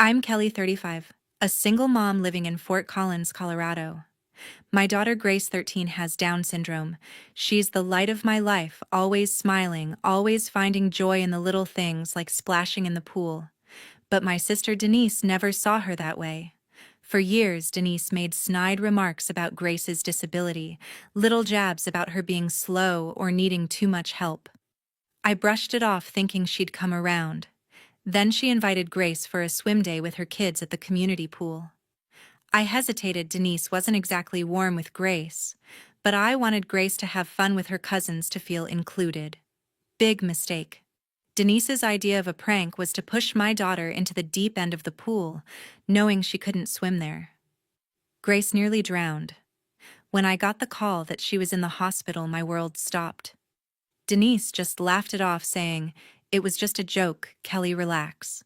I'm Kelly, 35, a single mom living in Fort Collins, Colorado. My daughter Grace, 13, has Down syndrome. She's the light of my life, always smiling, always finding joy in the little things like splashing in the pool. But my sister Denise never saw her that way. For years, Denise made snide remarks about Grace's disability, little jabs about her being slow or needing too much help. I brushed it off thinking she'd come around. Then she invited Grace for a swim day with her kids at the community pool. I hesitated. Denise wasn't exactly warm with Grace, but I wanted Grace to have fun with her cousins, to feel included. Big mistake. Denise's idea of a prank was to push my daughter into the deep end of the pool, knowing she couldn't swim there. Grace nearly drowned. When I got the call that she was in the hospital, my world stopped. Denise just laughed it off, saying, "It was just a joke, Kelly, relax."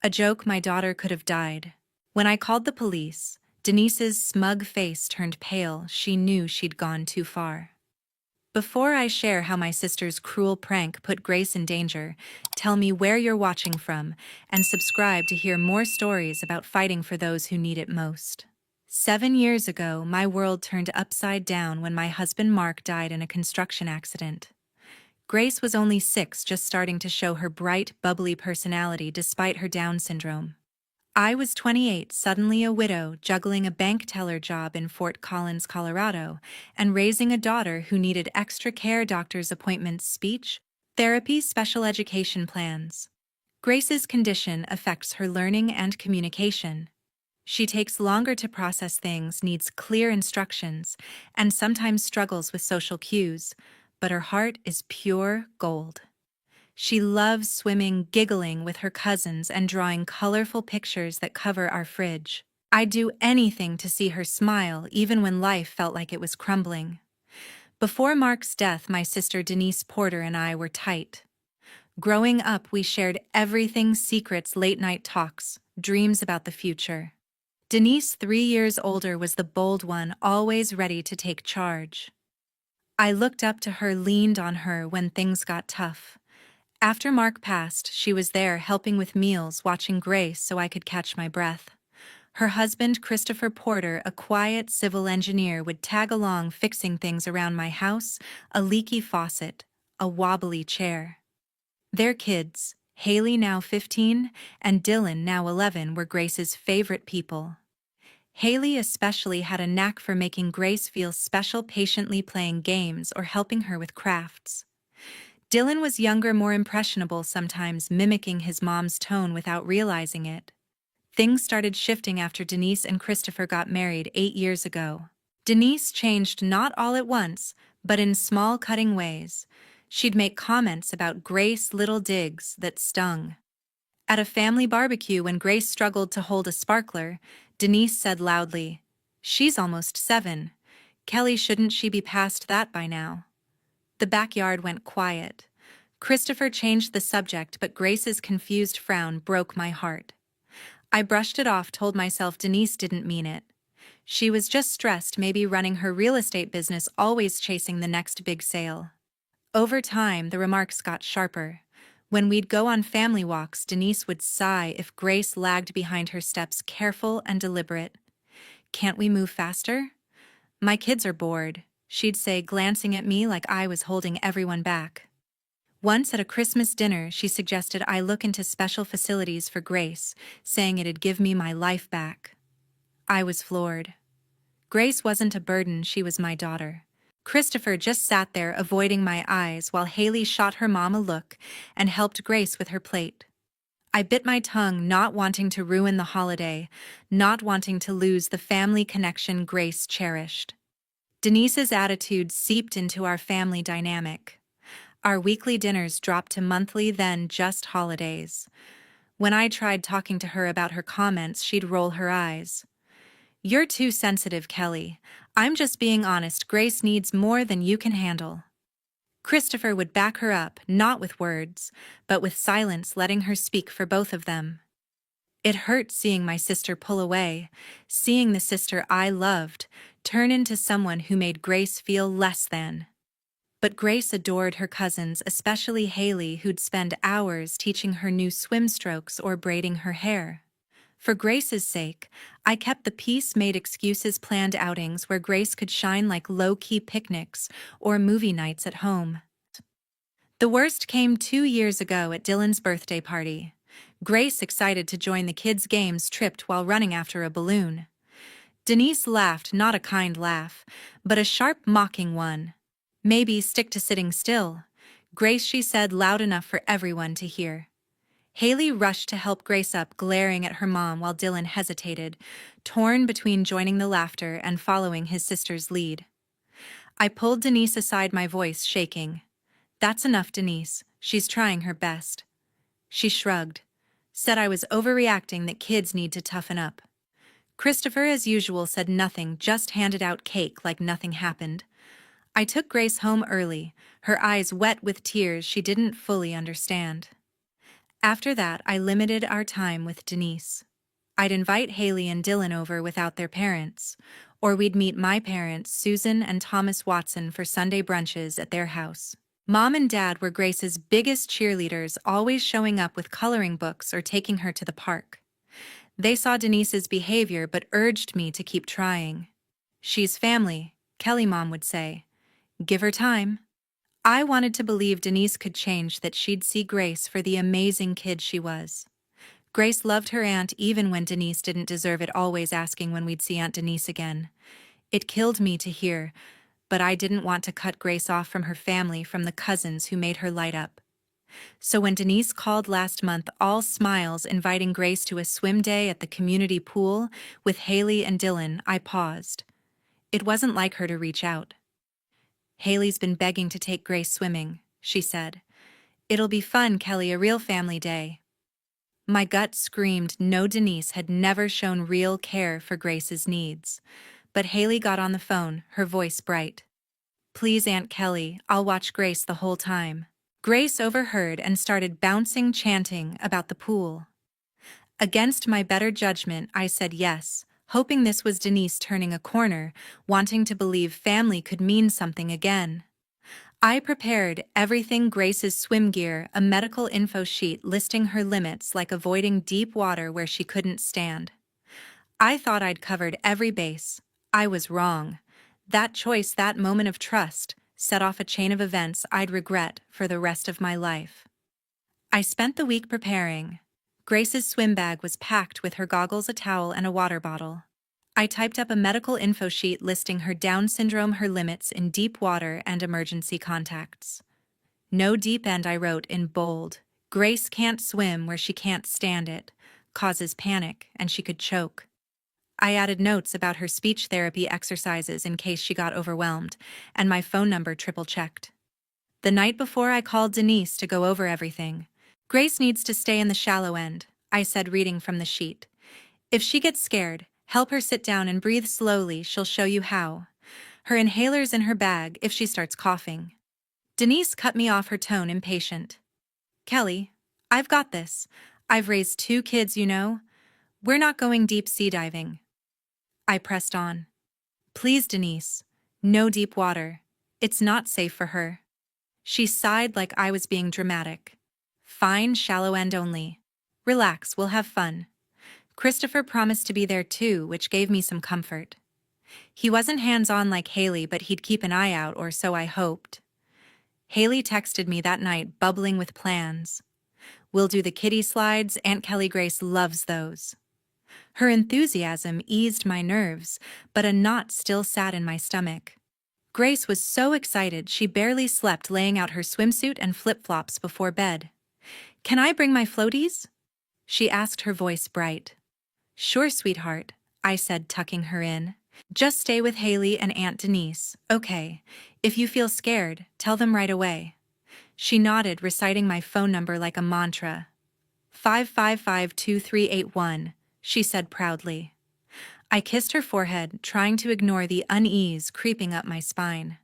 A joke my daughter could have died. When I called the police, Denise's smug face turned pale. She knew she'd gone too far. Before I share how my sister's cruel prank put Grace in danger, tell me where you're watching from, and subscribe to hear more stories about fighting for those who need it most. 7 years ago, my world turned upside down when my husband Mark died in a construction accident. Grace was only 6, just starting to show her bright, bubbly personality despite her Down syndrome. I was 28, suddenly a widow, juggling a bank teller job in Fort Collins, Colorado, and raising a daughter who needed extra care, doctor's appointments, speech, therapy, special education plans. Grace's condition affects her learning and communication. She takes longer to process things, needs clear instructions, and sometimes struggles with social cues, but her heart is pure gold. She loves swimming, giggling with her cousins, and drawing colorful pictures that cover our fridge. I'd do anything to see her smile, even when life felt like it was crumbling. Before Mark's death, my sister Denise Porter and I were tight. Growing up, we shared everything: secrets, late-night talks, dreams about the future. Denise, 3 years older, was the bold one, always ready to take charge. I looked up to her, leaned on her when things got tough. After Mark passed, she was there helping with meals, watching Grace so I could catch my breath. Her husband, Christopher Porter, a quiet civil engineer, would tag along, fixing things around my house: a leaky faucet, a wobbly chair. Their kids, Haley, now 15, and Dylan, now 11, were Grace's favorite people. Haley especially had a knack for making Grace feel special, patiently playing games or helping her with crafts. Dylan was younger, more impressionable, sometimes mimicking his mom's tone without realizing it. Things started shifting after Denise and Christopher got married 8 years ago. Denise changed, not all at once, but in small, cutting ways. She'd make comments about Grace, little digs that stung. At a family barbecue, when Grace struggled to hold a sparkler, Denise said loudly, "She's almost 7. Kelly, shouldn't she be past that by now?" The backyard went quiet. Christopher changed the subject, but Grace's confused frown broke my heart. I brushed it off, told myself Denise didn't mean it. She was just stressed, maybe running her real estate business, always chasing the next big sale. Over time, the remarks got sharper. When we'd go on family walks, Denise would sigh if Grace lagged behind her steps, careful and deliberate. "Can't we move faster? My kids are bored," she'd say, glancing at me like I was holding everyone back. Once at a Christmas dinner, she suggested I look into special facilities for Grace, saying it'd give me my life back. I was floored. Grace wasn't a burden, she was my daughter. Christopher just sat there, avoiding my eyes, while Haley shot her mom a look and helped Grace with her plate. I bit my tongue, not wanting to ruin the holiday, not wanting to lose the family connection Grace cherished. Denise's attitude seeped into our family dynamic. Our weekly dinners dropped to monthly, then just holidays. When I tried talking to her about her comments, she'd roll her eyes. "You're too sensitive, Kelly. I'm just being honest. Grace needs more than you can handle." Christopher would back her up, not with words, but with silence, letting her speak for both of them. It hurt seeing my sister pull away, seeing the sister I loved turn into someone who made Grace feel less than. But Grace adored her cousins, especially Haley, who'd spend hours teaching her new swim strokes or braiding her hair. For Grace's sake, I kept the peace-made excuses planned outings where Grace could shine like low-key picnics or movie nights at home. The worst came 2 years ago at Dylan's birthday party. Grace, excited to join the kids' games, tripped while running after a balloon. Denise laughed, not a kind laugh, but a sharp, mocking one. "Maybe stick to sitting still," Grace, she said, loud enough for everyone to hear. Haley rushed to help Grace up, glaring at her mom while Dylan hesitated, torn between joining the laughter and following his sister's lead. I pulled Denise aside, my voice shaking. "That's enough, Denise. She's trying her best." She shrugged, said I was overreacting, that kids need to toughen up. Christopher, as usual, said nothing, just handed out cake like nothing happened. I took Grace home early, her eyes wet with tears she didn't fully understand. After that, I limited our time with Denise. I'd invite Haley and Dylan over without their parents, or we'd meet my parents, Susan and Thomas Watson, for Sunday brunches at their house. Mom and Dad were Grace's biggest cheerleaders, always showing up with coloring books or taking her to the park. They saw Denise's behavior but urged me to keep trying. "She's family," Kelly Mom would say. "Give her time." I wanted to believe Denise could change, that she'd see Grace for the amazing kid she was. Grace loved her aunt even when Denise didn't deserve it, always asking when we'd see Aunt Denise again. It killed me to hear, but I didn't want to cut Grace off from her family, from the cousins who made her light up. So when Denise called last month, all smiles, inviting Grace to a swim day at the community pool with Haley and Dylan, I paused. It wasn't like her to reach out. "Haley's been begging to take Grace swimming," she said. "It'll be fun, Kelly, a real family day." My gut screamed no, Denise had never shown real care for Grace's needs. But Haley got on the phone, her voice bright. "Please, Aunt Kelly, I'll watch Grace the whole time." Grace overheard and started bouncing, chanting about the pool. Against my better judgment, I said yes, hoping this was Denise turning a corner, wanting to believe family could mean something again. I prepared everything: Grace's swim gear, a medical info sheet listing her limits, like avoiding deep water where she couldn't stand. I thought I'd covered every base. I was wrong. That choice, that moment of trust, set off a chain of events I'd regret for the rest of my life. I spent the week preparing. Grace's swim bag was packed with her goggles, a towel, and a water bottle. I typed up a medical info sheet listing her Down syndrome, her limits in deep water, and emergency contacts. "No deep end," I wrote in bold. "Grace can't swim where she can't stand it. Causes panic, and she could choke." I added notes about her speech therapy exercises in case she got overwhelmed, and my phone number triple-checked. The night before, I called Denise to go over everything. "Grace needs to stay in the shallow end," I said, reading from the sheet. "If she gets scared, help her sit down and breathe slowly. She'll show you how. Her inhaler's in her bag if she starts coughing." Denise cut me off, her tone impatient. "Kelly, I've got this. I've raised 2 kids, you know. We're not going deep sea diving." I pressed on. "Please, Denise, no deep water. It's not safe for her." She sighed like I was being dramatic. "Fine, shallow end only. Relax, we'll have fun." Christopher promised to be there too, which gave me some comfort. He wasn't hands-on like Haley, but he'd keep an eye out, or so I hoped. Haley texted me that night, bubbling with plans. "We'll do the kiddie slides. Aunt Kelly, Grace loves those." Her enthusiasm eased my nerves, but a knot still sat in my stomach. Grace was so excited she barely slept, laying out her swimsuit and flip-flops before bed. "Can I bring my floaties?" she asked, her voice bright. "Sure, sweetheart," I said, tucking her in. "Just stay with Haley and Aunt Denise, okay? If you feel scared, tell them right away." She nodded, reciting my phone number like a mantra. 555-2381, she said proudly. I kissed her forehead, trying to ignore the unease creeping up my spine.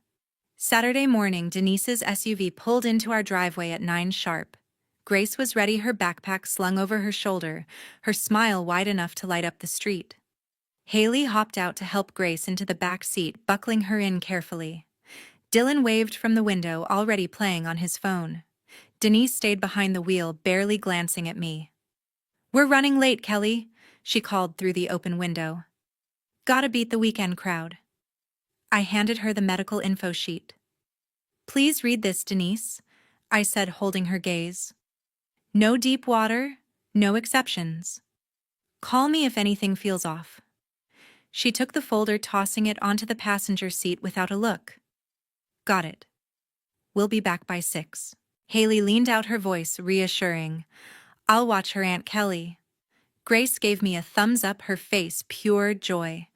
Saturday morning, Denise's SUV pulled into our driveway at 9 sharp. Grace was ready, her backpack slung over her shoulder, her smile wide enough to light up the street. Haley hopped out to help Grace into the back seat, buckling her in carefully. Dylan waved from the window, already playing on his phone. Denise stayed behind the wheel, barely glancing at me. "We're running late, Kelly," she called through the open window. Gotta beat the weekend crowd. I handed her the medical info sheet. Please read this, Denise, I said, holding her gaze. No deep water, no exceptions. Call me if anything feels off. She took the folder, tossing it onto the passenger seat without a look. Got it. We'll be back by 6. Haley leaned out, her voice reassuring. I'll watch her, Aunt Kelly. Grace gave me a thumbs up, her face pure joy.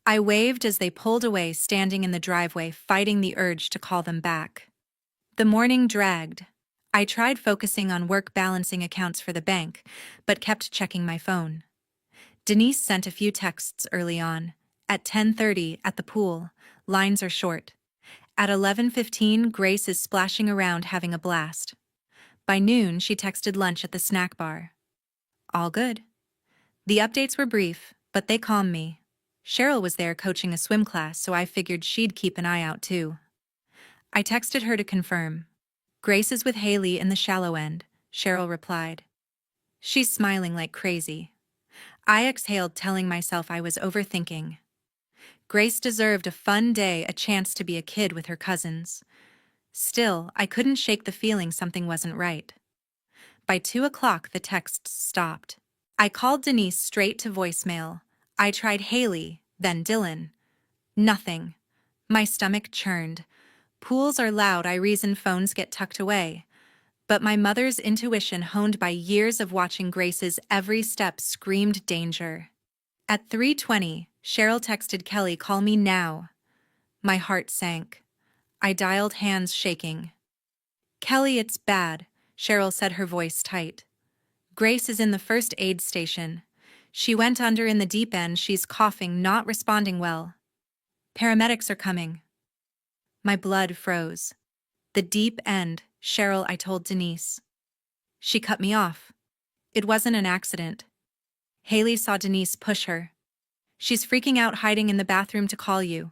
I waved as they pulled away, standing in the driveway, fighting the urge to call them back. The morning dragged. I tried focusing on work, balancing accounts for the bank, but kept checking my phone. Denise sent a few texts early on. At 10:30 at the pool, lines are short. At 11:15, Grace is splashing around having a blast. By noon, she texted lunch at the snack bar. All good. The updates were brief, but they calmed me. Cheryl was there coaching a swim class, so I figured she'd keep an eye out too. I texted her to confirm. Grace is with Haley in the shallow end, Cheryl replied. She's smiling like crazy. I exhaled, telling myself I was overthinking. Grace deserved a fun day, a chance to be a kid with her cousins. Still, I couldn't shake the feeling something wasn't right. By 2 o'clock, the texts stopped. I called Denise straight to voicemail. I tried Haley, then Dylan. Nothing. My stomach churned. Pools are loud, I reasoned, phones get tucked away. But my mother's intuition, honed by years of watching Grace's every step, screamed danger. At 3:20, Cheryl texted Kelly, call me now. My heart sank. I dialed, hands shaking. Kelly, it's bad, Cheryl said, her voice tight. Grace is in the first aid station. She went under in the deep end. She's coughing, not responding well. Paramedics are coming. My blood froze. The deep end, Cheryl, I told Denise. She cut me off. It wasn't an accident. Haley saw Denise push her. She's freaking out, hiding in the bathroom to call you.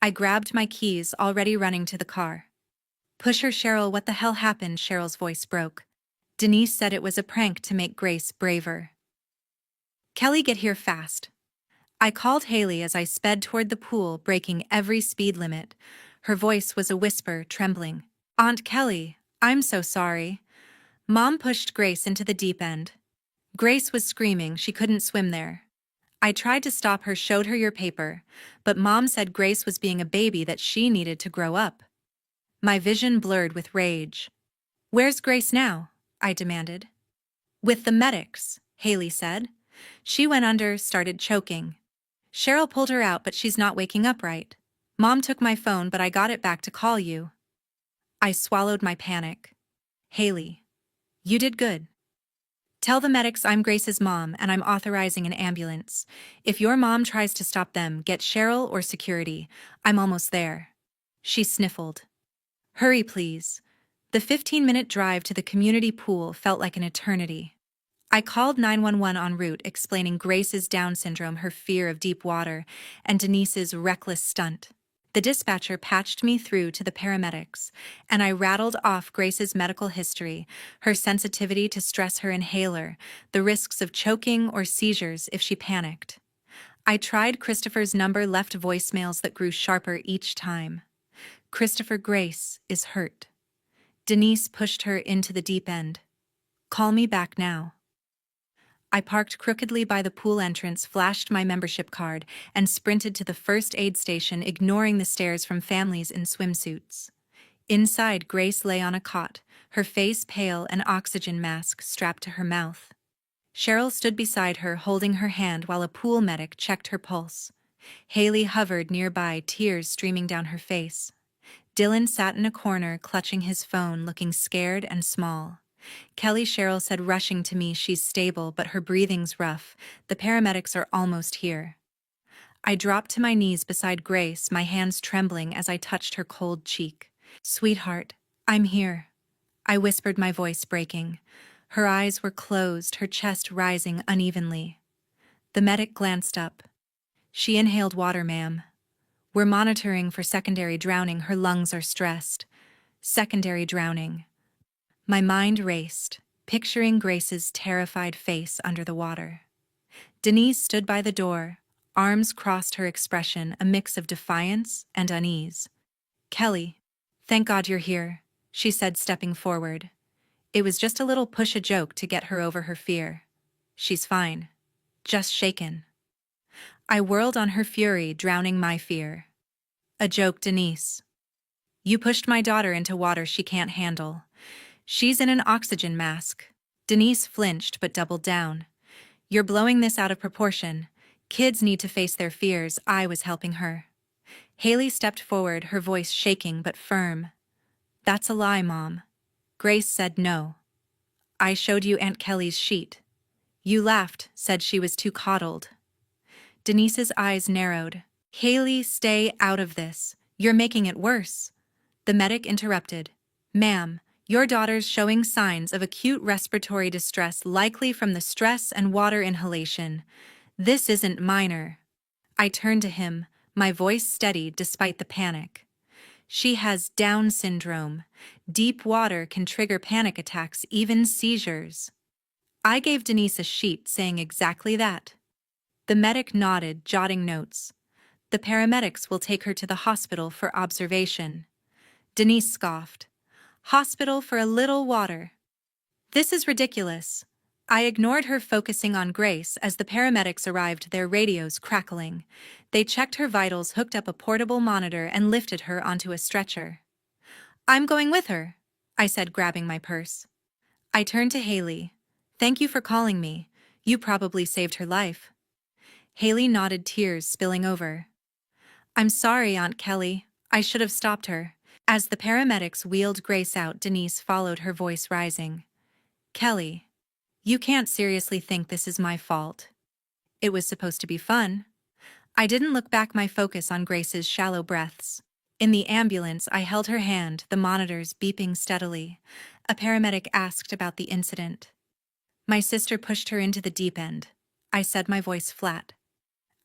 I grabbed my keys, already running to the car. Push her, Cheryl, what the hell happened? Cheryl's voice broke. Denise said it was a prank to make Grace braver. Kelly, get here fast. I called Haley as I sped toward the pool, breaking every speed limit. Her voice was a whisper, trembling. Aunt Kelly, I'm so sorry. Mom pushed Grace into the deep end. Grace was screaming, she couldn't swim there. I tried to stop her, showed her your paper, but Mom said Grace was being a baby, that she needed to grow up. My vision blurred with rage. Where's Grace now? I demanded. With the medics, Haley said. She went under, started choking. Cheryl pulled her out, but she's not waking up right. Mom took my phone, but I got it back to call you. I swallowed my panic. Haley, you did good. Tell the medics I'm Grace's mom and I'm authorizing an ambulance. If your mom tries to stop them, get Cheryl or security. I'm almost there. She sniffled. Hurry, please. The 15-minute drive to the community pool felt like an eternity. I called 911 en route, explaining Grace's Down syndrome, her fear of deep water, and Denise's reckless stunt. The dispatcher patched me through to the paramedics, and I rattled off Grace's medical history, her sensitivity to stress, her inhaler, the risks of choking or seizures if she panicked. I tried Christopher's number, left voicemails that grew sharper each time. Christopher, Grace is hurt. Denise pushed her into the deep end. Call me back now. I parked crookedly by the pool entrance, flashed my membership card, and sprinted to the first aid station, ignoring the stares from families in swimsuits. Inside, Grace lay on a cot, her face pale, an oxygen mask strapped to her mouth. Cheryl stood beside her, holding her hand while a pool medic checked her pulse. Haley hovered nearby, tears streaming down her face. Dylan sat in a corner, clutching his phone, looking scared and small. Kelly, Cheryl said, rushing to me, she's stable, but her breathing's rough. The paramedics are almost here. I dropped to my knees beside Grace, my hands trembling as I touched her cold cheek. Sweetheart, I'm here, I whispered, my voice breaking. Her eyes were closed, her chest rising unevenly. The medic glanced up. She inhaled water, ma'am. We're monitoring for secondary drowning. Her lungs are stressed. Secondary drowning. My mind raced, picturing Grace's terrified face under the water. Denise stood by the door, arms crossed, her expression a mix of defiance and unease. "Kelly, thank God you're here," she said, stepping forward. It was just a little push-a-joke to get her over her fear. "She's fine. Just shaken." I whirled on her fury, drowning my fear. "A joke, Denise. You pushed my daughter into water she can't handle. She's in an oxygen mask." Denise flinched but doubled down. "You're blowing this out of proportion. Kids need to face their fears." I was helping her. Haley stepped forward, her voice shaking but firm. "That's a lie, Mom. Grace said no. I showed you Aunt Kelly's sheet. You laughed, said she was too coddled." Denise's eyes narrowed. "Haley, stay out of this. You're making it worse." The medic interrupted. "Ma'am, your daughter's showing signs of acute respiratory distress, likely from the stress and water inhalation. This isn't minor." I turned to him, my voice steady despite the panic. "She has Down syndrome. Deep water can trigger panic attacks, even seizures." I gave Denise a sheet saying exactly that. The medic nodded, jotting notes. "The paramedics will take her to the hospital for observation." Denise scoffed. "Hospital for a little water. This is ridiculous." I ignored her, focusing on Grace as the paramedics arrived, their radios crackling. They checked her vitals, hooked up a portable monitor, and lifted her onto a stretcher. "I'm going with her," I said, grabbing my purse. I turned to Haley. "Thank you for calling me. You probably saved her life." Haley nodded, tears spilling over. "I'm sorry, Aunt Kelly. I should have stopped her." As the paramedics wheeled Grace out, Denise followed, her voice rising. "Kelly, you can't seriously think this is my fault. It was supposed to be fun." I didn't look back, my focus on Grace's shallow breaths. In the ambulance, I held her hand, the monitors beeping steadily. A paramedic asked about the incident. "My sister pushed her into the deep end," I said, my voice flat.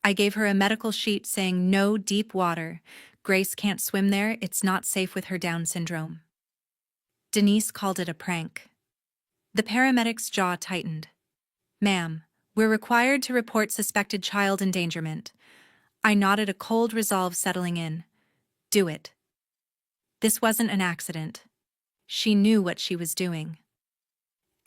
I gave her a medical sheet saying no deep water. Grace can't swim there, it's not safe with her Down syndrome. Denise called it a prank. The paramedic's jaw tightened. "Ma'am, we're required to report suspected child endangerment." I nodded, a cold resolve settling in. "Do it." This wasn't an accident. She knew what she was doing.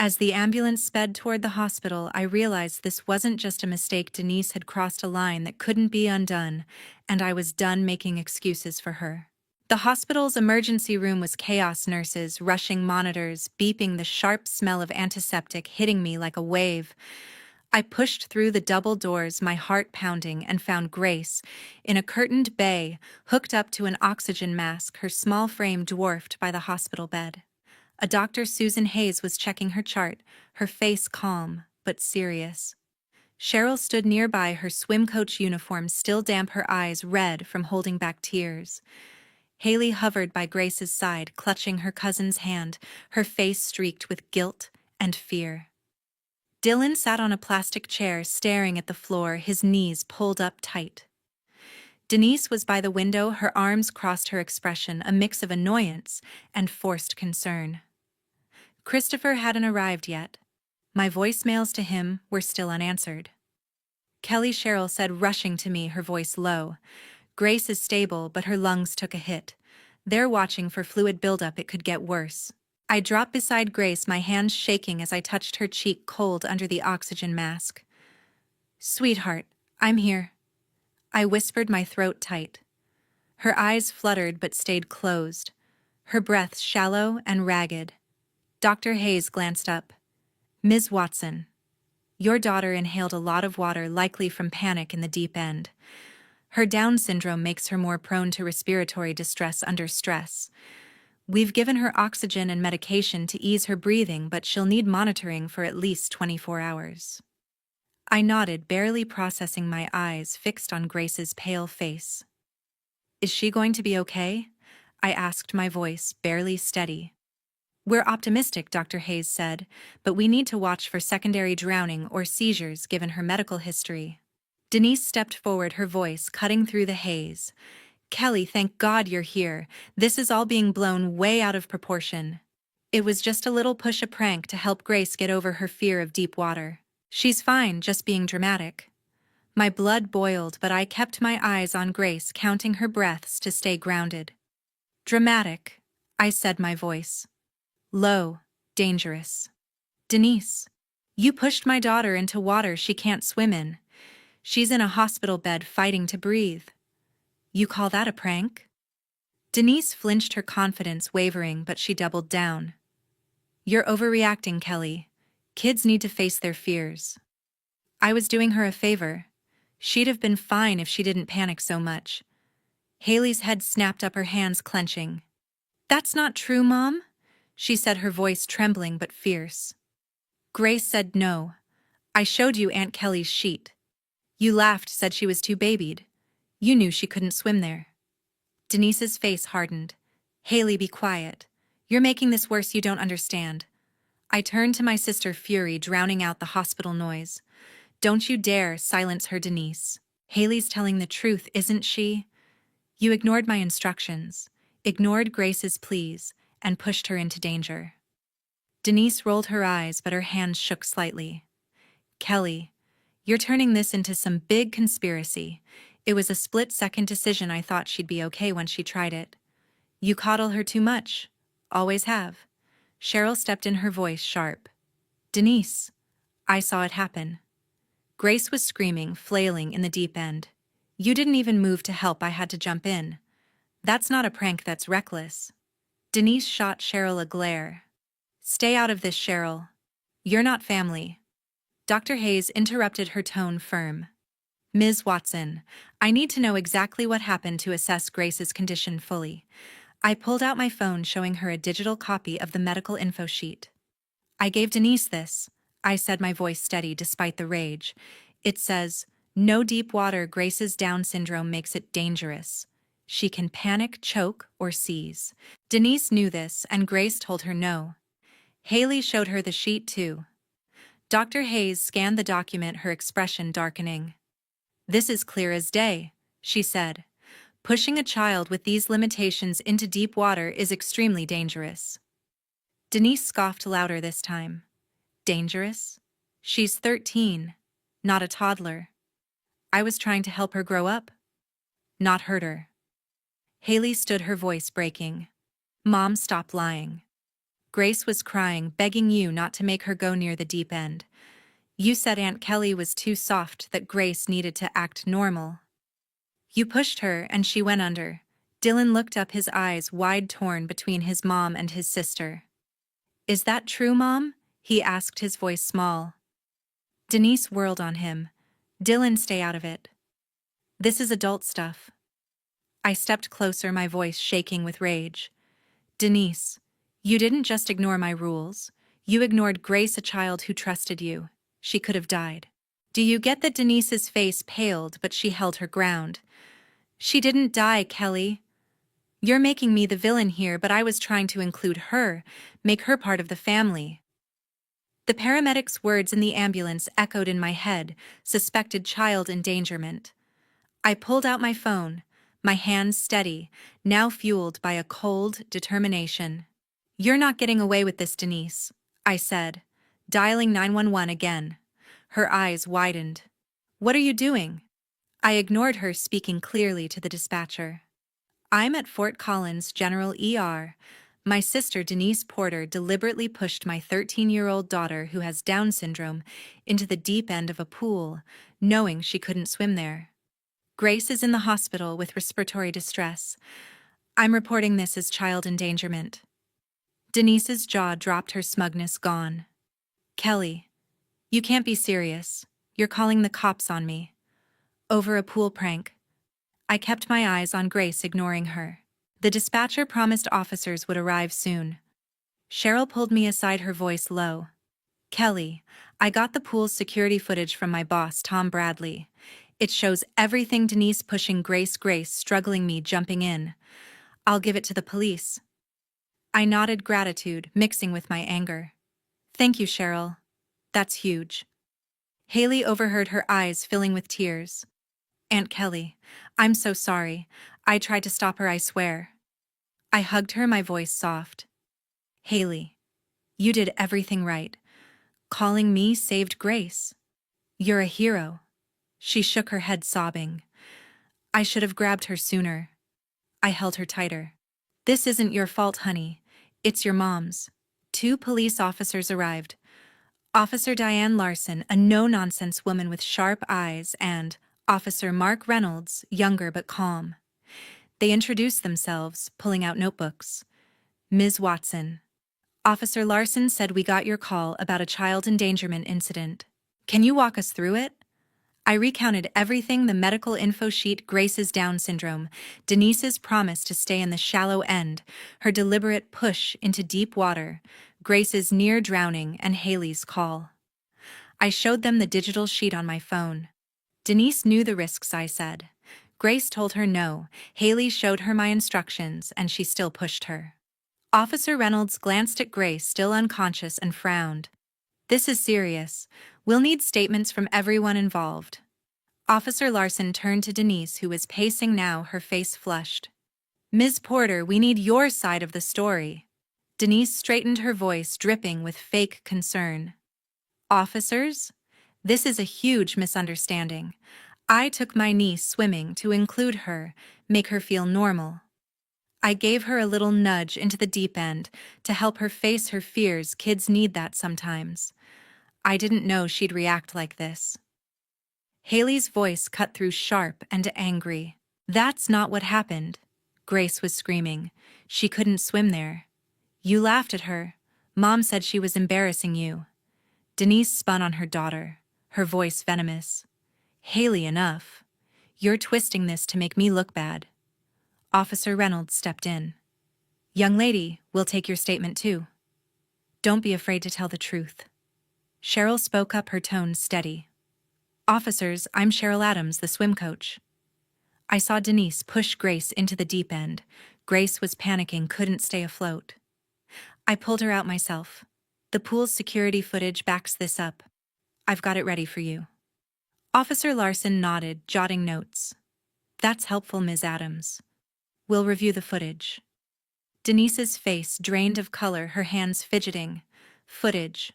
As the ambulance sped toward the hospital, I realized this wasn't just a mistake. Denise had crossed a line that couldn't be undone, and I was done making excuses for her. The hospital's emergency room was chaos, nurses rushing, monitors beeping, the sharp smell of antiseptic hitting me like a wave. I pushed through the double doors, my heart pounding, and found Grace in a curtained bay, hooked up to an oxygen mask, her small frame dwarfed by the hospital bed. A Dr. Susan Hayes was checking her chart, her face calm but serious. Cheryl stood nearby, her swim coach uniform still damp, her eyes red from holding back tears. Haley hovered by Grace's side, clutching her cousin's hand, her face streaked with guilt and fear. Dylan sat on a plastic chair, staring at the floor, his knees pulled up tight. Denise was by the window, her arms crossed, her expression a mix of annoyance and forced concern. Christopher hadn't arrived yet. My voicemails to him were still unanswered. "Kelly," Cheryl said, rushing to me, her voice low. "Grace is stable, but her lungs took a hit. They're watching for fluid buildup, it could get worse." I dropped beside Grace, my hands shaking as I touched her cheek, cold under the oxygen mask. "Sweetheart, I'm here." I whispered, my throat tight. Her eyes fluttered but stayed closed, her breath shallow and ragged. Dr. Hayes glanced up. "Ms. Watson, your daughter inhaled a lot of water, likely from panic in the deep end. Her Down syndrome makes her more prone to respiratory distress under stress. We've given her oxygen and medication to ease her breathing, but she'll need monitoring for at least 24 hours. I nodded, barely processing, my eyes fixed on Grace's pale face. "Is she going to be okay?" I asked, my voice barely steady. "We're optimistic," Dr. Hayes said, "but we need to watch for secondary drowning or seizures given her medical history." Denise stepped forward, her voice cutting through the haze. "Kelly, thank God you're here. This is all being blown way out of proportion. It was just a little push, a prank to help Grace get over her fear of deep water." She's fine, just being dramatic. My blood boiled, but I kept my eyes on Grace, counting her breaths to stay grounded. Dramatic, I said, my voice low, dangerous. Denise, you pushed my daughter into water she can't swim in. She's in a hospital bed fighting to breathe. You call that a prank? Denise flinched, her confidence wavering, but she doubled down. You're overreacting, Kelly. Kids need to face their fears. I was doing her a favor. She'd have been fine if she didn't panic so much. Haley's head snapped up, her hands clenching. That's not true, Mom, she said, her voice trembling but fierce. Grace said no. I showed you Aunt Kelly's sheet. You laughed, said she was too babied. You knew she couldn't swim there. Denise's face hardened. Haley, be quiet. You're making this worse, you don't understand. I turned to my sister, fury drowning out the hospital noise. Don't you dare silence her, Denise. Haley's telling the truth, isn't she? You ignored my instructions, ignored Grace's pleas, and pushed her into danger. Denise rolled her eyes, but her hands shook slightly. Kelly, you're turning this into some big conspiracy. It was a split-second decision. I thought she'd be okay when she tried it. You coddle her too much. Always have. Cheryl stepped in, her voice sharp. Denise, I saw it happen. Grace was screaming, flailing in the deep end. You didn't even move to help. I had to jump in. That's not a prank, that's reckless. Denise shot Cheryl a glare. Stay out of this, Cheryl. You're not family. Dr. Hayes interrupted, her tone firm. Ms. Watson, I need to know exactly what happened to assess Grace's condition fully. I pulled out my phone, showing her a digital copy of the medical info sheet. I gave Denise this, I said, my voice steady despite the rage. It says, no deep water. Grace's Down syndrome makes it dangerous. She can panic, choke, or seize. Denise knew this, and Grace told her no. Haley showed her the sheet too. Dr. Hayes scanned the document, her expression darkening. This is clear as day, she said. Pushing a child with these limitations into deep water is extremely dangerous. Denise scoffed louder this time. Dangerous? She's 13, not a toddler. I was trying to help her grow up, not hurt her. Haley stood, her voice breaking. Mom, stop lying. Grace was crying, begging you not to make her go near the deep end. You said Aunt Kelly was too soft, that Grace needed to act normal. You pushed her and she went under. Dylan looked up, his eyes wide, torn between his mom and his sister. Is that true, Mom? He asked, his voice small. Denise whirled on him. Dylan, stay out of it. This is adult stuff. I stepped closer, my voice shaking with rage. Denise, you didn't just ignore my rules. You ignored Grace, a child who trusted you. She could have died. Do you get that? Denise's face paled, but she held her ground. She didn't die, Kelly. You're making me the villain here, but I was trying to include her, make her part of the family. The paramedic's words in the ambulance echoed in my head, suspected child endangerment. I pulled out my phone, my hands steady, now fueled by a cold determination. You're not getting away with this, Denise, I said, dialing 911 again. Her eyes widened. What are you doing? I ignored her, speaking clearly to the dispatcher. I'm at Fort Collins General ER. My sister Denise Porter deliberately pushed my 13-year-old daughter, who has Down syndrome, into the deep end of a pool, knowing she couldn't swim there. Grace is in the hospital with respiratory distress. I'm reporting this as child endangerment. Denise's jaw dropped, her smugness gone. Kelly, you can't be serious. You're calling the cops on me. Over a pool prank. I kept my eyes on Grace, ignoring her. The dispatcher promised officers would arrive soon. Cheryl pulled me aside, her voice low. Kelly, I got the pool's security footage from my boss, Tom Bradley. It shows everything: Denise pushing Grace, Grace struggling, me jumping in. I'll give it to the police. I nodded, gratitude mixing with my anger. Thank you, Cheryl. That's huge. Haley overheard, her eyes filling with tears. Aunt Kelly, I'm so sorry. I tried to stop her, I swear. I hugged her, my voice soft. Haley, you did everything right. Calling me saved Grace. You're a hero. She shook her head, sobbing. I should have grabbed her sooner. I held her tighter. This isn't your fault, honey. It's your mom's. 2 police officers arrived. Officer Diane Larson, a no-nonsense woman with sharp eyes, and Officer Mark Reynolds, younger but calm. They introduced themselves, pulling out notebooks. Ms. Watson. Officer Larson said we got your call about a child endangerment incident. Can you walk us through it? I recounted everything: the medical info sheet, Grace's Down syndrome, Denise's promise to stay in the shallow end, her deliberate push into deep water, Grace's near drowning, and Haley's call. I showed them the digital sheet on my phone. Denise knew the risks, I said. Grace told her no. Haley showed her my instructions, and she still pushed her. Officer Reynolds glanced at Grace, still unconscious, and frowned. This is serious. We'll need statements from everyone involved. Officer Larson turned to Denise, who was pacing now, her face flushed. Ms. Porter, we need your side of the story. Denise straightened, her voice dripping with fake concern. Officers? This is a huge misunderstanding. I took my niece swimming to include her, make her feel normal. I gave her a little nudge into the deep end to help her face her fears. Kids need that sometimes. I didn't know she'd react like this. Haley's voice cut through, sharp and angry. That's not what happened. Grace was screaming. She couldn't swim there. You laughed at her. Mom said she was embarrassing you. Denise spun on her daughter, her voice venomous. Haley, enough. You're twisting this to make me look bad. Officer Reynolds stepped in. Young lady, we'll take your statement too. Don't be afraid to tell the truth. Cheryl spoke up, her tone steady. Officers, I'm Cheryl Adams, the swim coach. I saw Denise push Grace into the deep end. Grace was panicking, couldn't stay afloat. I pulled her out myself. The pool's security footage backs this up. I've got it ready for you. Officer Larson nodded, jotting notes. That's helpful, Ms. Adams. We'll review the footage. Denise's face drained of color, her hands fidgeting. Footage.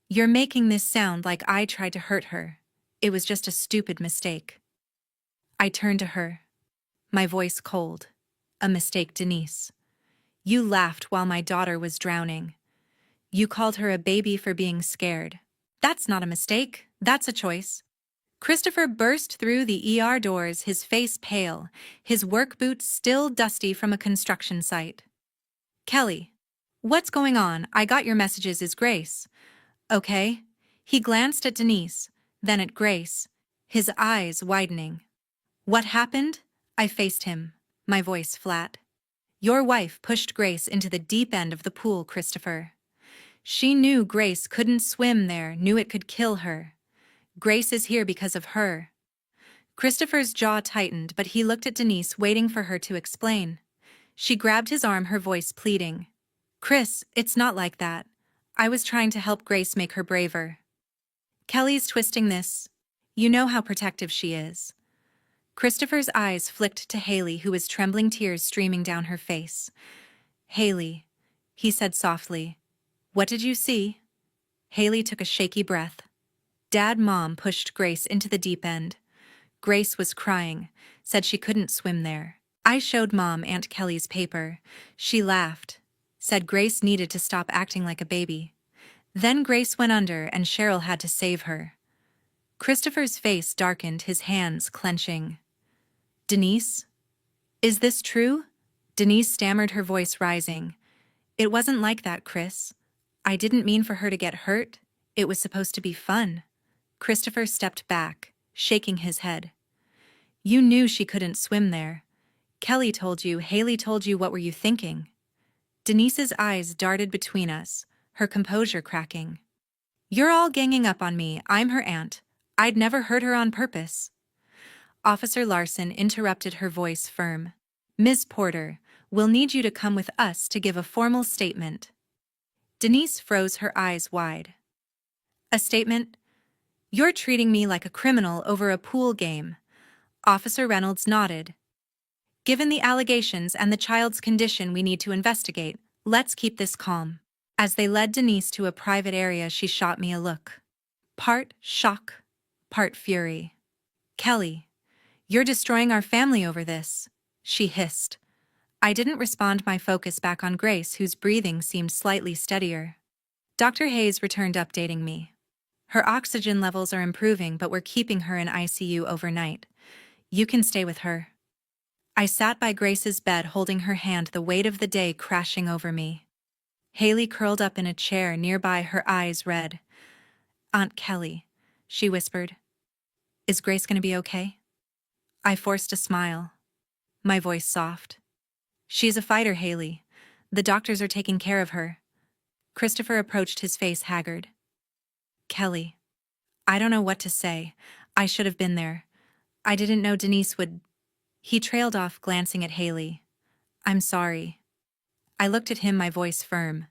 You're making this sound like I tried to hurt her. It was just a stupid mistake. I turned to her. My voice cold. A mistake, Denise. You laughed while my daughter was drowning. You called her a baby for being scared. That's not a mistake. That's a choice. Christopher burst through the ER doors, his face pale, his work boots still dusty from a construction site. Kelly. What's going on? I got your messages. Is Grace okay? He glanced at Denise, then at Grace, his eyes widening. What happened? I faced him, my voice flat. Your wife pushed Grace into the deep end of the pool, Christopher. She knew Grace couldn't swim there, knew it could kill her. Grace is here because of her. Christopher's jaw tightened, but he looked at Denise, waiting for her to explain. She grabbed his arm, her voice pleading. Chris, it's not like that. I was trying to help Grace, make her braver. Kelly's twisting this. You know how protective she is. Christopher's eyes flicked to Haley, who was trembling, tears streaming down her face. Haley, he said softly. What did you see? Haley took a shaky breath. Dad, Mom pushed Grace into the deep end. Grace was crying, said she couldn't swim there. I showed Mom Aunt Kelly's paper. She laughed, said Grace needed to stop acting like a baby. Then Grace went under and Cheryl had to save her. Christopher's face darkened, his hands clenching. Denise? Is this true? Denise stammered, her voice rising. It wasn't like that, Chris. I didn't mean for her to get hurt. It was supposed to be fun. Christopher stepped back, shaking his head. You knew she couldn't swim there. Kelly told you, Haley told you. What were you thinking? Denise's eyes darted between us, her composure cracking. You're all ganging up on me. I'm her aunt. I'd never hurt her on purpose. Officer Larson interrupted, her voice firm. Ms. Porter, we'll need you to come with us to give a formal statement. Denise froze, her eyes wide. A statement? You're treating me like a criminal over a pool game. Officer Reynolds nodded. Given the allegations and the child's condition, we need to investigate. Let's keep this calm. As they led Denise to a private area, she shot me a look. Part shock, part fury. "Kelly, you're destroying our family over this," she hissed. I didn't respond, my focus back on Grace, whose breathing seemed slightly steadier. Dr. Hayes returned, updating me. "Her oxygen levels are improving, but we're keeping her in ICU overnight. You can stay with her." I sat by Grace's bed, holding her hand, the weight of the day crashing over me. Haley curled up in a chair nearby, her eyes red. "Aunt Kelly," she whispered. "Is Grace going to be okay?" I forced a smile, my voice soft. "She's a fighter, Haley. The doctors are taking care of her." Christopher approached, his face haggard. "Kelly, I don't know what to say. I should have been there. I didn't know Denise would—" He trailed off, glancing at Haley. "I'm sorry." I looked at him, my voice firm.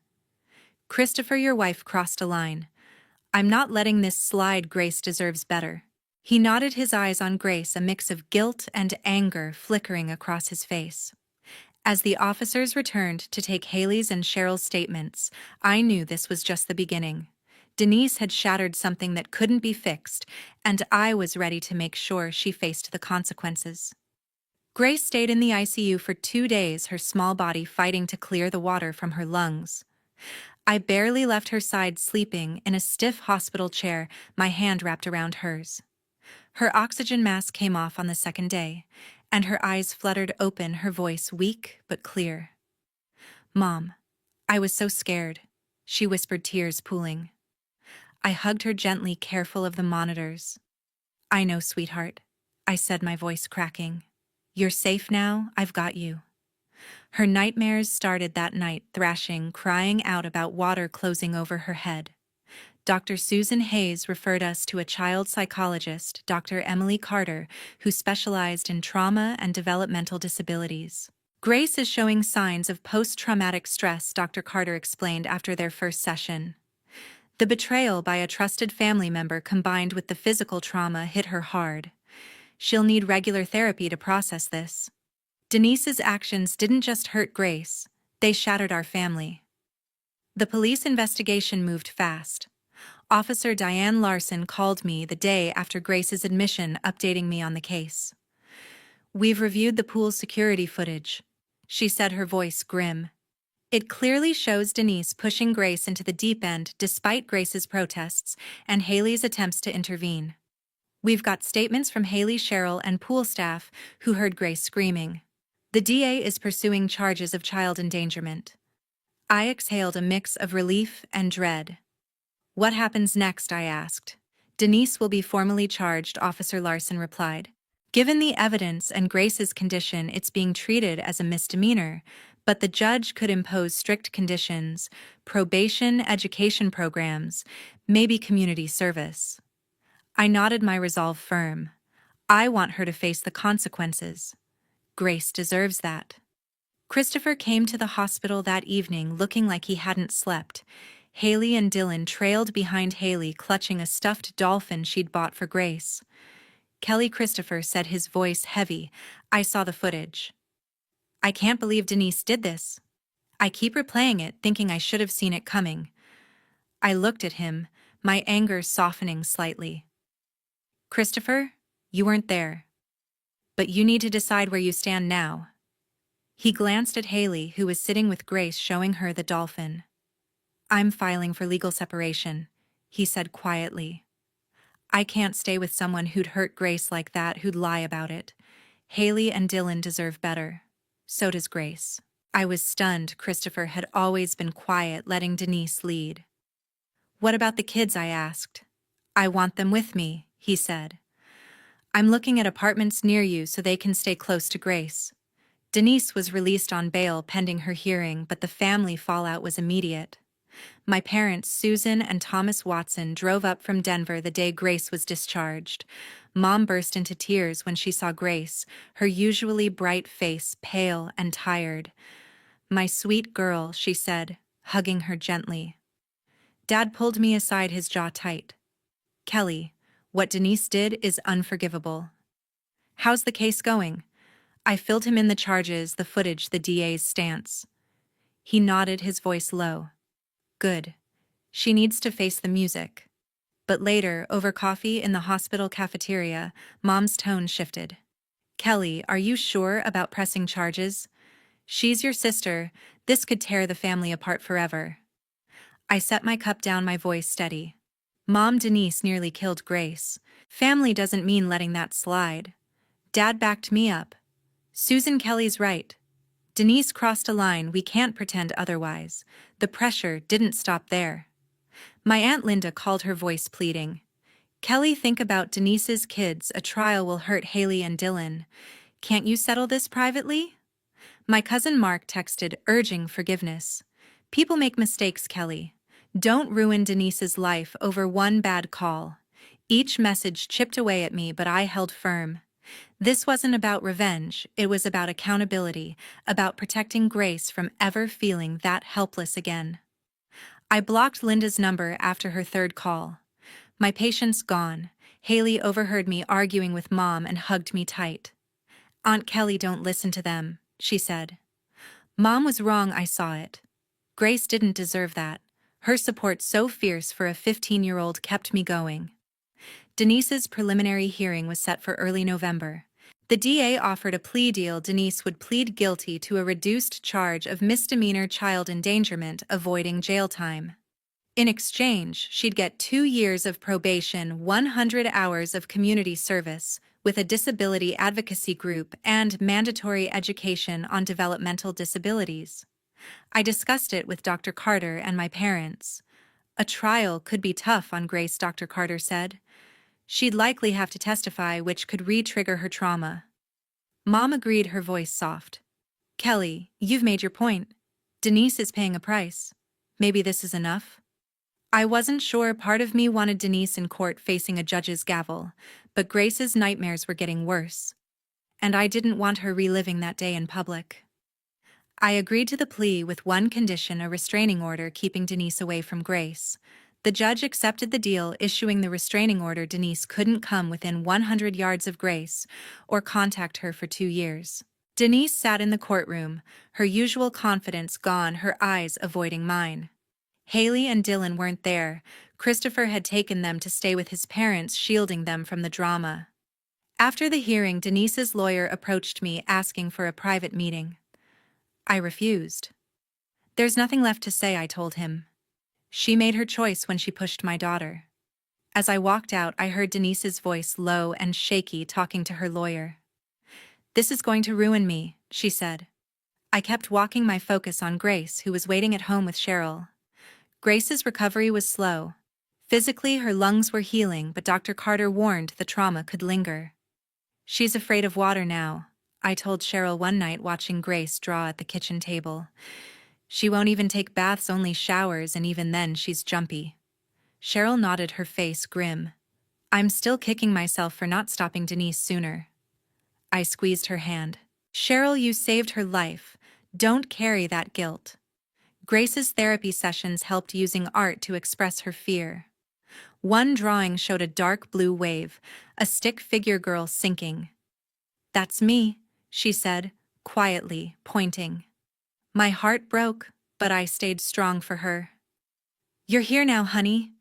"Christopher, your wife crossed a line. I'm not letting this slide. Grace deserves better." He nodded, his eyes on Grace, a mix of guilt and anger flickering across his face. As the officers returned to take Haley's and Cheryl's statements, I knew this was just the beginning. Denise had shattered something that couldn't be fixed, and I was ready to make sure she faced the consequences. Grace stayed in the ICU for 2 days, her small body fighting to clear the water from her lungs. I barely left her side, sleeping in a stiff hospital chair, my hand wrapped around hers. Her oxygen mask came off on the second day, and her eyes fluttered open, her voice weak but clear. "Mom, I was so scared," she whispered, tears pooling. I hugged her gently, careful of the monitors. "I know, sweetheart," I said, my voice cracking. "You're safe now, I've got you." Her nightmares started that night, thrashing, crying out about water closing over her head. Dr. Susan Hayes referred us to a child psychologist, Dr. Emily Carter, who specialized in trauma and developmental disabilities. "Grace is showing signs of post-traumatic stress," Dr. Carter explained after their first session. "The betrayal by a trusted family member combined with the physical trauma hit her hard. She'll need regular therapy to process this." Denise's actions didn't just hurt Grace, they shattered our family. The police investigation moved fast. Officer Diane Larson called me the day after Grace's admission, updating me on the case. "We've reviewed the pool's security footage," she said, her voice grim. "It clearly shows Denise pushing Grace into the deep end despite Grace's protests and Haley's attempts to intervene. We've got statements from Haley, Cheryl, and pool staff who heard Grace screaming. The DA is pursuing charges of child endangerment." I exhaled, a mix of relief and dread. "What happens next?" I asked. "Denise will be formally charged," Officer Larson replied. "Given the evidence and Grace's condition, it's being treated as a misdemeanor, but the judge could impose strict conditions, probation, education programs, maybe community service." I nodded, my resolve firm. I want her to face the consequences. Grace deserves that. Christopher came to the hospital that evening looking like he hadn't slept. Haley and Dylan trailed behind Haley, clutching a stuffed dolphin she'd bought for Grace. "Kelly," Christopher said, his voice heavy. "I saw the footage. I can't believe Denise did this. I keep replaying it, thinking I should have seen it coming." I looked at him, my anger softening slightly. "Christopher, you weren't there. But you need to decide where you stand now." He glanced at Haley, who was sitting with Grace, showing her the dolphin. "I'm filing for legal separation," he said quietly. "I can't stay with someone who'd hurt Grace like that, who'd lie about it. Haley and Dylan deserve better. So does Grace." I was stunned. Christopher had always been quiet, letting Denise lead. "What about the kids?" I asked. "I want them with me," he said. "I'm looking at apartments near you so they can stay close to Grace." Denise was released on bail pending her hearing, but the family fallout was immediate. My parents, Susan and Thomas Watson, drove up from Denver the day Grace was discharged. Mom burst into tears when she saw Grace, her usually bright face pale and tired. "My sweet girl," she said, hugging her gently. Dad pulled me aside, his jaw tight. "Kelly, what Denise did is unforgivable." "How's the case going?" I filled him in the charges, the footage, the DA's stance. He nodded, his voice low. "Good. She needs to face the music. but later, over coffee in the hospital cafeteria, Mom's tone shifted. "Kelly, are you sure about pressing charges? She's your sister. This could tear the family apart forever." I set my cup down, my voice steady. "Mom, Denise nearly killed Grace. Family doesn't mean letting that slide." Dad backed me up. "Susan Kelly's right. Denise crossed a line, we can't pretend otherwise." The pressure didn't stop there. My Aunt Linda called, her voice pleading. "Kelly, think about Denise's kids. A trial will hurt Haley and Dylan. Can't you settle this privately?" My cousin Mark texted, urging forgiveness. "People make mistakes, Kelly. Don't ruin Denise's life over one bad call." Each message chipped away at me, but I held firm. This wasn't about revenge, it was about accountability, about protecting Grace from ever feeling that helpless again. I blocked Linda's number after her third call. My patience gone. Haley overheard me arguing with Mom and hugged me tight. "Aunt Kelly, don't listen to them," she said. Mom was wrong, I saw it. Grace didn't deserve that. Her support so fierce for a 15-year-old kept me going. Denise's preliminary hearing was set for early November. The DA offered a plea deal. Denise would plead guilty to a reduced charge of misdemeanor child endangerment, avoiding jail time. In exchange, she'd get 2 years of probation, 100 hours of community service with a disability advocacy group, and mandatory education on developmental disabilities. I discussed it with Dr. Carter and my parents. "A trial could be tough on Grace," Dr. Carter said. "She'd likely have to testify, which could re-trigger her trauma." Mom agreed, her voice soft. "Kelly, you've made your point. Denise is paying a price. Maybe this is enough?" I wasn't sure. Part of me wanted Denise in court facing a judge's gavel, but Grace's nightmares were getting worse. And I didn't want her reliving that day in public. I agreed to the plea with one condition: a restraining order keeping Denise away from Grace. The judge accepted the deal, issuing the restraining order. Denise couldn't come within 100 yards of Grace or contact her for 2 years. Denise sat in the courtroom, her usual confidence gone, her eyes avoiding mine. Haley and Dylan weren't there. Christopher had taken them to stay with his parents, shielding them from the drama. After the hearing, Denise's lawyer approached me, asking for a private meeting. I refused. "There's nothing left to say," I told him. "She made her choice when she pushed my daughter." As I walked out, I heard Denise's voice, low and shaky, talking to her lawyer. "This is going to ruin me," she said. I kept walking, my focus on Grace, who was waiting at home with Cheryl. Grace's recovery was slow. Physically, her lungs were healing, but Dr. Carter warned the trauma could linger. "She's afraid of water now," I told Cheryl one night watching Grace draw at the kitchen table. "She won't even take baths, only showers, and even then she's jumpy." Cheryl nodded, her face grim. "I'm still kicking myself for not stopping Denise sooner." I squeezed her hand. "Cheryl, you saved her life. Don't carry that guilt." Grace's therapy sessions helped, using art to express her fear. One drawing showed a dark blue wave, a stick figure girl sinking. "That's me," she said, quietly, pointing. My heart broke, but I stayed strong for her. "You're here now, honey,"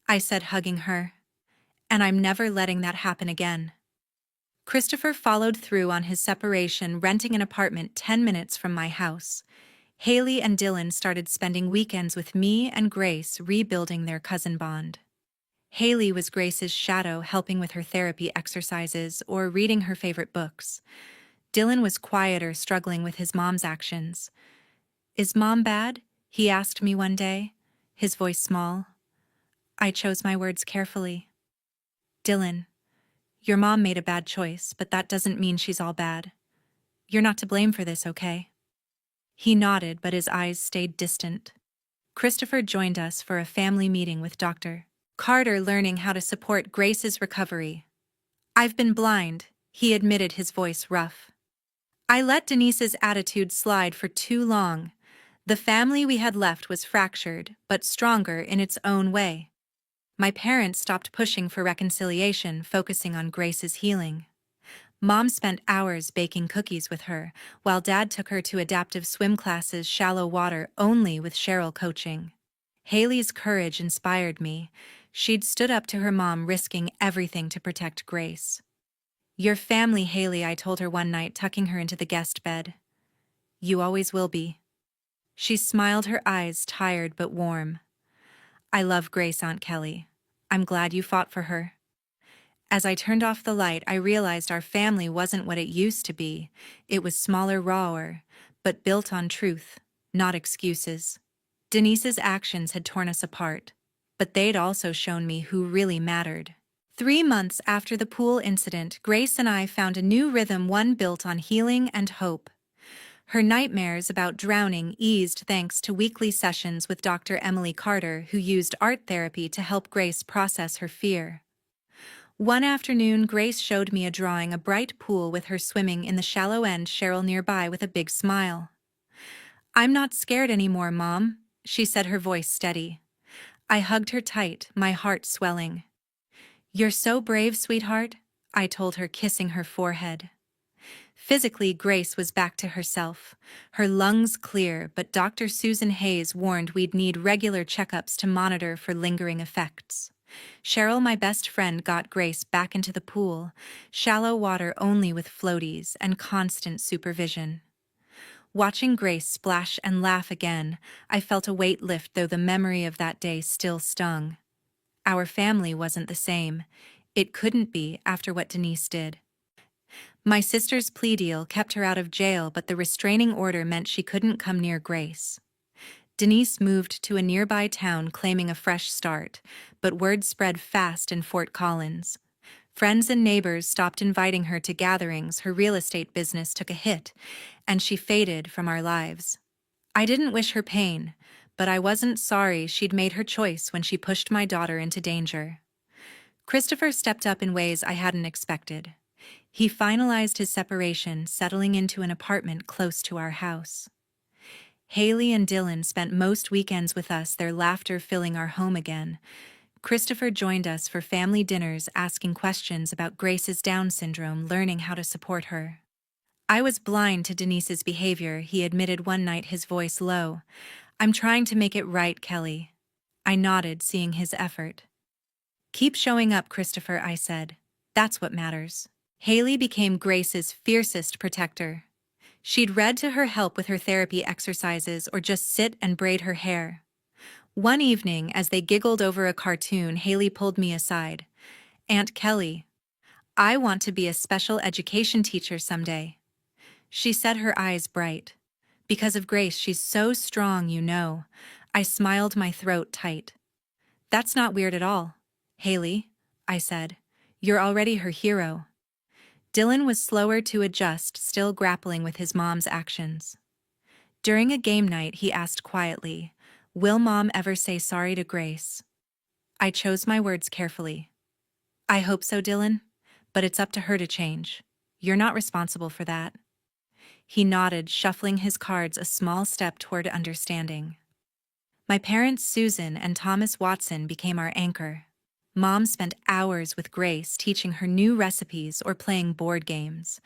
I said, hugging her. "And I'm never letting that happen again." Christopher followed through on his separation, renting an apartment 10 minutes from my house. Haley and Dylan started spending weekends with me and Grace, rebuilding their cousin bond. Haley was Grace's shadow, helping with her therapy exercises or reading her favorite books. Dylan was quieter, struggling with his mom's actions. "Is Mom bad?" he asked me one day, his voice small. I chose my words carefully. "Dylan, your mom made a bad choice, but that doesn't mean she's all bad. You're not to blame for this, okay?" He nodded, but his eyes stayed distant. Christopher joined us for a family meeting with Dr. Carter, learning how to support Grace's recovery. "I've been blind," he admitted, his voice rough. "I let Denise's attitude slide for too long. The family we had left was fractured, but stronger in its own way." My parents stopped pushing for reconciliation, focusing on Grace's healing. Mom spent hours baking cookies with her, while Dad took her to adaptive swim classes, shallow water only, with Cheryl coaching. Haley's courage inspired me. She'd stood up to her mom, risking everything to protect Grace. "Your family, Haley," I told her one night, tucking her into the guest bed. "You always will be." She smiled, her eyes tired but warm. "I love Grace, Aunt Kelly. I'm glad you fought for her." As I turned off the light, I realized our family wasn't what it used to be. It was smaller, rawer, but built on truth, not excuses. Denise's actions had torn us apart, but they'd also shown me who really mattered. 3 months after the pool incident, Grace and I found a new rhythm, one built on healing and hope. Her nightmares about drowning eased thanks to weekly sessions with Dr. Emily Carter, who used art therapy to help Grace process her fear. One afternoon, Grace showed me a drawing, a bright pool with her swimming in the shallow end, Cheryl nearby with a big smile. "I'm not scared anymore, Mom," she said, her voice steady. I hugged her tight, my heart swelling. "You're so brave, sweetheart," I told her, kissing her forehead. Physically, Grace was back to herself, her lungs clear, but Dr. Susan Hayes warned we'd need regular checkups to monitor for lingering effects. Cheryl, my best friend, got Grace back into the pool, shallow water only with floaties and constant supervision. Watching Grace splash and laugh again, I felt a weight lift, though the memory of that day still stung. Our family wasn't the same. It couldn't be after what Denise did. My sister's plea deal kept her out of jail, but the restraining order meant she couldn't come near Grace. Denise moved to a nearby town claiming a fresh start, but word spread fast in Fort Collins. Friends and neighbors stopped inviting her to gatherings, her real estate business took a hit, and she faded from our lives. I didn't wish her pain, but I wasn't sorry she'd made her choice when she pushed my daughter into danger. Christopher stepped up in ways I hadn't expected. He finalized his separation, settling into an apartment close to our house. Haley and Dylan spent most weekends with us, their laughter filling our home again. Christopher joined us for family dinners, asking questions about Grace's Down syndrome, learning how to support her. I was blind to Denise's behavior, he admitted one night, his voice low. "I'm trying to make it right, Kelly." I nodded, seeing his effort. "Keep showing up, Christopher," I said. "That's what matters." Haley became Grace's fiercest protector. She'd read to her help with her therapy exercises or just sit and braid her hair. One evening, as they giggled over a cartoon, Haley pulled me aside. "Aunt Kelly, I want to be a special education teacher someday." She said, her eyes bright. "Because of Grace, she's so strong, you know." I smiled, my throat tight. "That's not weird at all, Haley," I said. "You're already her hero." Dylan was slower to adjust, still grappling with his mom's actions. During a game night, he asked quietly, "Will Mom ever say sorry to Grace?" I chose my words carefully. "I hope so, Dylan, but it's up to her to change. You're not responsible for that." He nodded, shuffling his cards, a small step toward understanding. My parents, Susan and Thomas Watson, became our anchor. Mom spent hours with Grace, teaching her new recipes or playing board games.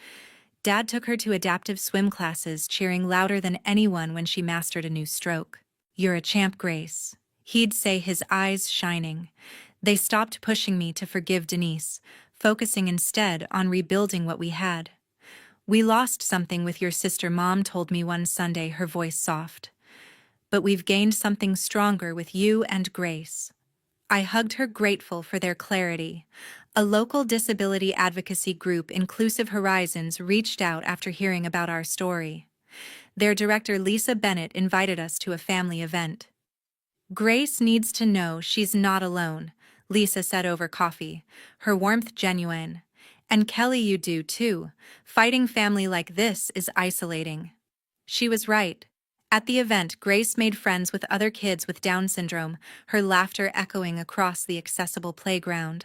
Dad took her to adaptive swim classes, cheering louder than anyone when she mastered a new stroke. "You're a champ, Grace," he'd say, his eyes shining. They stopped pushing me to forgive Denise, focusing instead on rebuilding what we had. "We lost something with your sister," Mom told me one Sunday, her voice soft. "But we've gained something stronger with you and Grace." I hugged her, grateful for their clarity. A local disability advocacy group, Inclusive Horizons, reached out after hearing about our story. Their director, Lisa Bennett, invited us to a family event. "Grace needs to know she's not alone," Lisa said over coffee, her warmth genuine. "And Kelly, you do too. Fighting family like this is isolating." She was right. At the event, Grace made friends with other kids with Down syndrome, her laughter echoing across the accessible playground.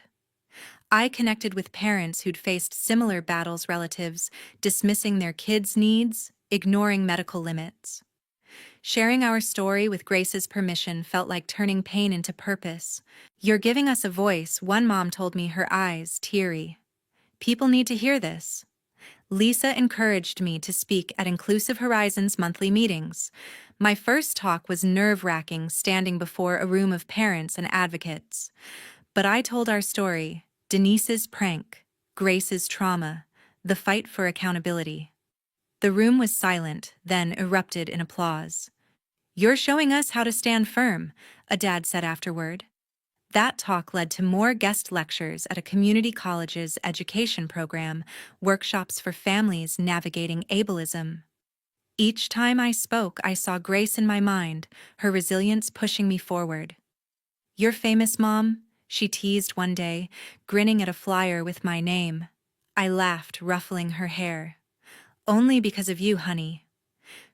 I connected with parents who'd faced similar battles, relatives dismissing their kids' needs, ignoring medical limits. Sharing our story with Grace's permission felt like turning pain into purpose. "You're giving us a voice," one mom told me, her eyes teary. "People need to hear this." Lisa encouraged me to speak at Inclusive Horizons monthly meetings. My first talk was nerve-wracking, standing before a room of parents and advocates. But I told our story: Denise's prank, Grace's trauma, the fight for accountability. The room was silent, then erupted in applause. "You're showing us how to stand firm," a dad said afterward. That talk led to more guest lectures at a community college's education program, workshops for families navigating ableism. Each time I spoke, I saw Grace in my mind, her resilience pushing me forward. "You're famous, Mom," she teased one day, grinning at a flyer with my name. I laughed, ruffling her hair. "Only because of you, honey."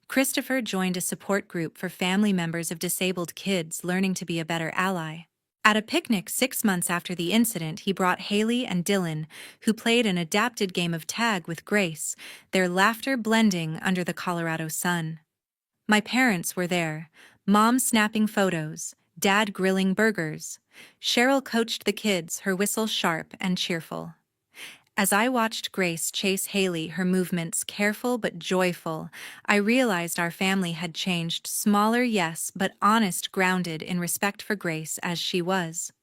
Christopher joined a support group for family members of disabled kids learning to be a better ally. At a picnic 6 months after the incident, he brought Haley and Dylan, who played an adapted game of tag with Grace, their laughter blending under the Colorado sun. My parents were there, Mom snapping photos, Dad grilling burgers. Cheryl coached the kids, her whistle sharp and cheerful. As I watched Grace chase Haley, her movements careful but joyful, I realized our family had changed, smaller, yes, but honest, grounded in respect for Grace as she was.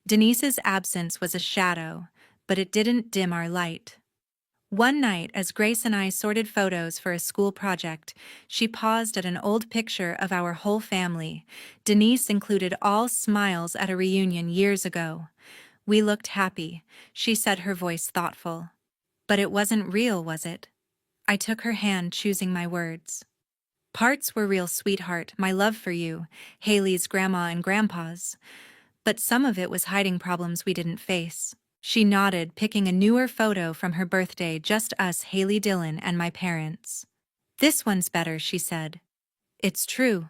Denise's absence was a shadow, but it didn't dim our light. One night, as Grace and I sorted photos for a school project, she paused at an old picture of our whole family. Denise included, all smiles at a reunion years ago. "We looked happy," she said, her voice thoughtful. "But it wasn't real, was it?" I took her hand, choosing my words. "Parts were real, sweetheart, my love for you, Haley's grandma and grandpa's. But some of it was hiding problems we didn't face." She nodded, picking a newer photo from her birthday, just us, Haley, Dylan, and my parents. "This one's better," she said. "It's true."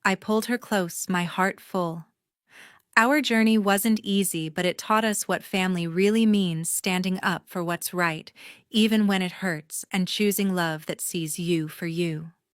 I pulled her close, my heart full. Our journey wasn't easy, but it taught us what family really means: standing up for what's right, even when it hurts, and choosing love that sees you for you.